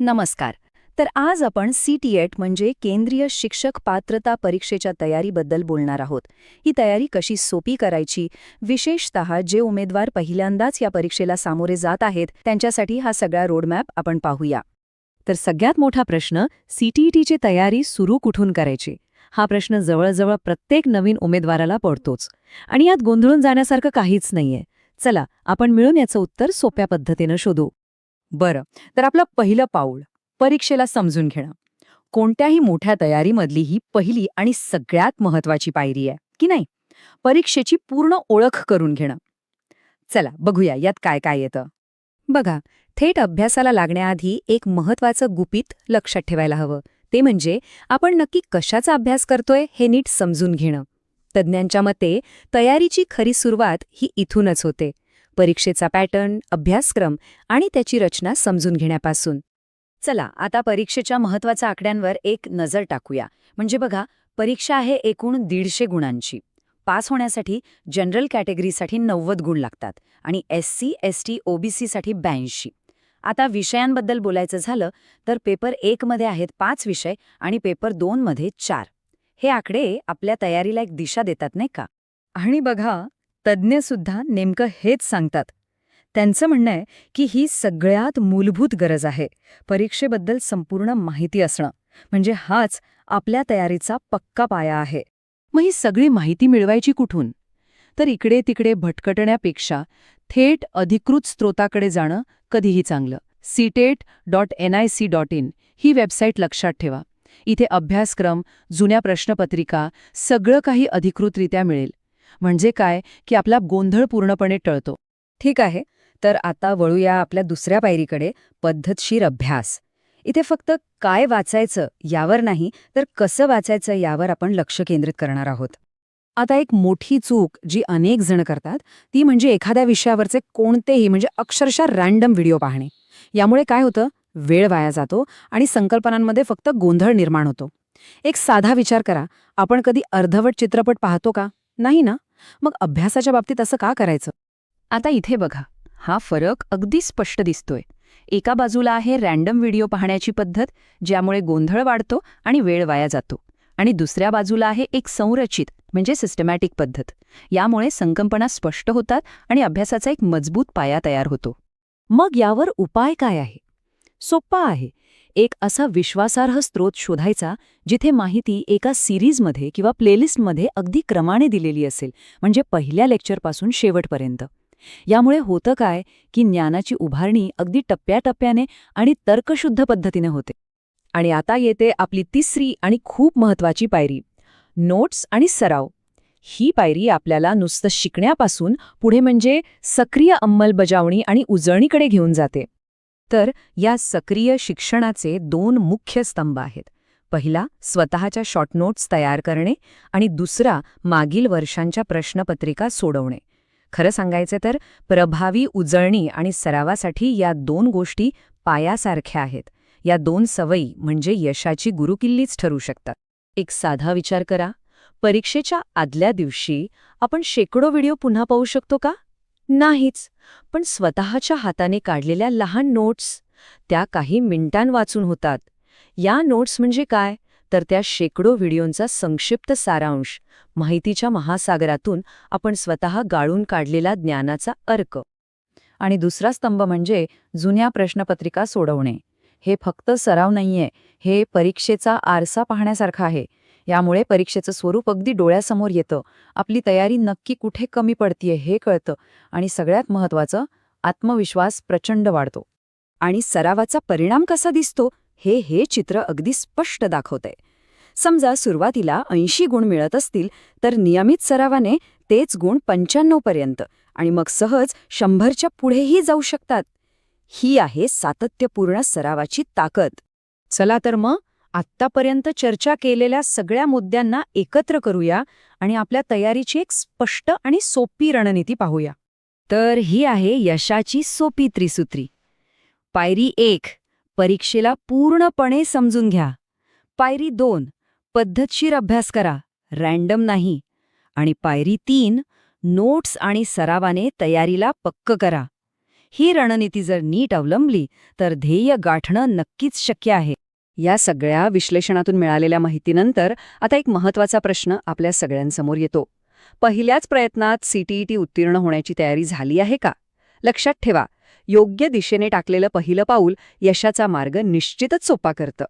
नमस्कार. तर आज आपण CTET म्हणजे केंद्रीय शिक्षक पात्रता परीक्षेच्या तयारीबद्दल बोलणार आहोत. ही तयारी कशी सोपी करायची, विशेषतः जे उमेदवार पहिल्यांदाच या परीक्षेला सामोरे जात आहेत त्यांच्यासाठी हा सगळा रोडमॅप आपण पाहूया. तर सगळ्यात मोठा प्रश्न CTETची तयारी सुरू कुठून करायची हा प्रश्न जवळजवळ प्रत्येक नवीन उमेदवाराला पडतोच. आणि यात गोंधळून जाण्यासारखं काहीच नाहीये. चला आपण मिळून याचं उत्तर सोप्या पद्धतीनं शोधू. बरं, तर आपलं पहिलं पाऊल परीक्षेला समजून घेणं. कोणत्याही मोठ्या तयारीमधली ही पहिली आणि सगळ्यात महत्वाची पायरी आहे की नाही. परीक्षेची पूर्ण ओळख करून घेणं. चला बघूया यात काय काय येतं. बघा, थेट अभ्यासाला लागण्याआधी एक महत्वाचं गुपित लक्षात ठेवायला हवं. ते म्हणजे आपण नक्की कशाचा अभ्यास करतोय हे नीट समजून घेणं. तज्ज्ञांच्या मते तयारीची खरी सुरुवात ही इथूनच होते, परीक्षेचा पॅटर्न, अभ्यासक्रम आणि त्याची रचना समजून घेण्यापासून. चला आता परीक्षेच्या महत्वाच्या आकड्यांवर एक नजर टाकूया. म्हणजे बघा, परीक्षा आहे एकूण 150 गुणांची. पास होण्यासाठी जनरल कॅटेगरीसाठी 90 गुण लागतात आणि SC, ST, OBC साठी 82. आता विषयांबद्दल बोलायचं झालं तर पेपर 1 मध्ये आहेत 5 विषय आणि पेपर 2 मध्ये 4. हे आकडे आपल्या तयारीला एक दिशा देतात नाही का. आणि बघा, तज्ज्ञ सुद्धा नेमकं हेच सांगतात. त्यांचं म्हणणं आहे की ही सगळ्यात मूलभूत गरज आहे, परीक्षेबद्दल संपूर्ण माहिती असणं. म्हणजे हाच आपल्या तयारीचा पक्का पाया आहे. मग ही सगळी माहिती मिळवायची कुठून? तर इकडे तिकडे भटकटण्यापेक्षा थेट अधिकृत स्रोताकडे जाणं कधीही चांगलं. CTET.nic.in ही वेबसाईट लक्षात ठेवा. इथे अभ्यासक्रम, जुन्या प्रश्नपत्रिका सगळं काही अधिकृतरित्या मिळेल. म्हणजे काय की आपला गोंधळ पूर्णपणे टळतो. ठीक आहे, तर आता वळूया आपल्या दुसऱ्या पायरीकडे, पद्धतशीर अभ्यास. इथे फक्त काय वाचायचं यावर नाही, तर कसं वाचायचं यावर आपण लक्ष केंद्रित करणार आहोत. आता एक मोठी चूक जी अनेक जण करतात ती म्हणजे एखाद्या विषयावरचे कोणतेही म्हणजे अक्षरशः रॅन्डम व्हिडिओ पाहणे. यामुळे काय होतं, वेळ वाया जातो आणि संकल्पनांमध्ये फक्त गोंधळ निर्माण होतो. एक साधा विचार करा, आपण कधी अर्धवट चित्रपट पाहतो का? नाही ना. मग अभ्यासाच्या बाबतीत असं का करायचं? आता इथे बघा, हा फरक अगदी स्पष्ट दिसतोय. एका बाजूला आहे रॅन्डम व्हिडिओ पाहण्याची पद्धत, ज्यामुळे गोंधळ वाढतो आणि वेळ वाया जातो. आणि दुसऱ्या बाजूला आहे एक संरचित म्हणजे सिस्टमॅटिक पद्धत. यामुळे संकल्पना स्पष्ट होतात आणि अभ्यासाचा एक मजबूत पाया तयार होतो. मग यावर उपाय काय आहे? सोप्पा आहे. एक असा विश्वासार्ह स्रोत शोधायचा जिथे माहिती एका सिरीजमध्ये किंवा प्लेलिस्टमध्ये अगदी क्रमाने दिलेली असेल, म्हणजे पहिल्या लेक्चरपासून शेवटपर्यंत. यामुळे होतं काय की ज्ञानाची उभारणी अगदी टप्प्याटप्प्याने आणि तर्कशुद्ध पद्धतीने होते. आणि आता येते आपली तिसरी आणि खूप महत्वाची पायरी, नोट्स आणि सराव. ही पायरी आपल्याला नुसतं शिकण्यापासून पुढे म्हणजे सक्रिय अंमलबजावणी आणि उजळणीकडे घेऊन जाते. तर या सक्रिय शिक्षणाचे 2 मुख्य स्तंभ आहेत. पहिला स्वतःच्या शॉर्ट नोट्स तयार करणे आणि दुसरा मागील वर्षांच्या प्रश्नपत्रिका सोडवणे. खरं सांगायचं तर प्रभावी उजळणी आणि सरावासाठी या 2 गोष्टी पायासारख्या आहेत. या 2 सवयी म्हणजे यशाची गुरुकिल्लीच ठरू शकतात. एक साधा विचार करा, परीक्षेच्या आदल्या दिवशी आपण शेकडो व्हिडिओ पुन्हा पाहू शकतो का? नाहीच. पण स्वतःच्या हाताने काढलेल्या लहान नोट्स, त्या काही मिनिटांत वाचून होतात. या नोट्स म्हणजे काय? तर त्या शेकडो व्हिडिओंचा संक्षिप्त सारांश, माहितीच्या महासागरातून आपण स्वतः गाळून काढलेला ज्ञानाचा अर्क. आणि दुसरा स्तंभ म्हणजे जुन्या प्रश्नपत्रिका सोडवणे. हे फक्त सराव नाहीये, हे परीक्षेचा आरसा पाहण्यासारखं आहे. यामुळे परीक्षेचं स्वरूप अगदी डोळ्यासमोर येतं, आपली तयारी नक्की कुठे कमी पडतीये हे कळतं आणि सगळ्यात महत्त्वाचं, आत्मविश्वास प्रचंड वाढतो. आणि सरावाचा परिणाम कसा दिसतो हे चित्र अगदी स्पष्ट दाखवतंय. समजा सुरुवातीला 80 गुण मिळत असतील तर नियमित सरावाने तेच गुण 95 पर्यंत आणि मग सहज 100च्या पुढेही जाऊ शकतात. ही आहे सातत्यपूर्ण सरावाची ताकद. चला तर मग आत्तापर्यंत चर्चा केलेल्या सगळ्या मुद्द्यांना एकत्र करूया आणि आपल्या तयारीची एक स्पष्ट आणि सोपी रणनीती पाहूया. तर ही आहे यशाची सोपी त्रिसूत्री. पायरी 1, परीक्षेला पूर्णपणे समजून घ्या. पायरी 2, पद्धतशीर अभ्यास करा, रॅन्डम नाही. आणि पायरी 3, नोट्स आणि सरावाने तयारीला पक्क करा. ही रणनीती जर नीट अवलंबली तर ध्येय गाठणं नक्कीच शक्य आहे. या सगळ्या विश्लेषणातून मिळालेल्या माहितीनंतर आता एक महत्त्वाचा प्रश्न आपल्या सगळ्यांसमोर येतो. पहिल्याच प्रयत्नात CTET उत्तीर्ण होण्याची तयारी झाली आहे का? लक्षात ठेवा, योग्य दिशेने टाकलेलं पहिलं पाऊल यशाचा मार्ग निश्चितच सोपा करतं.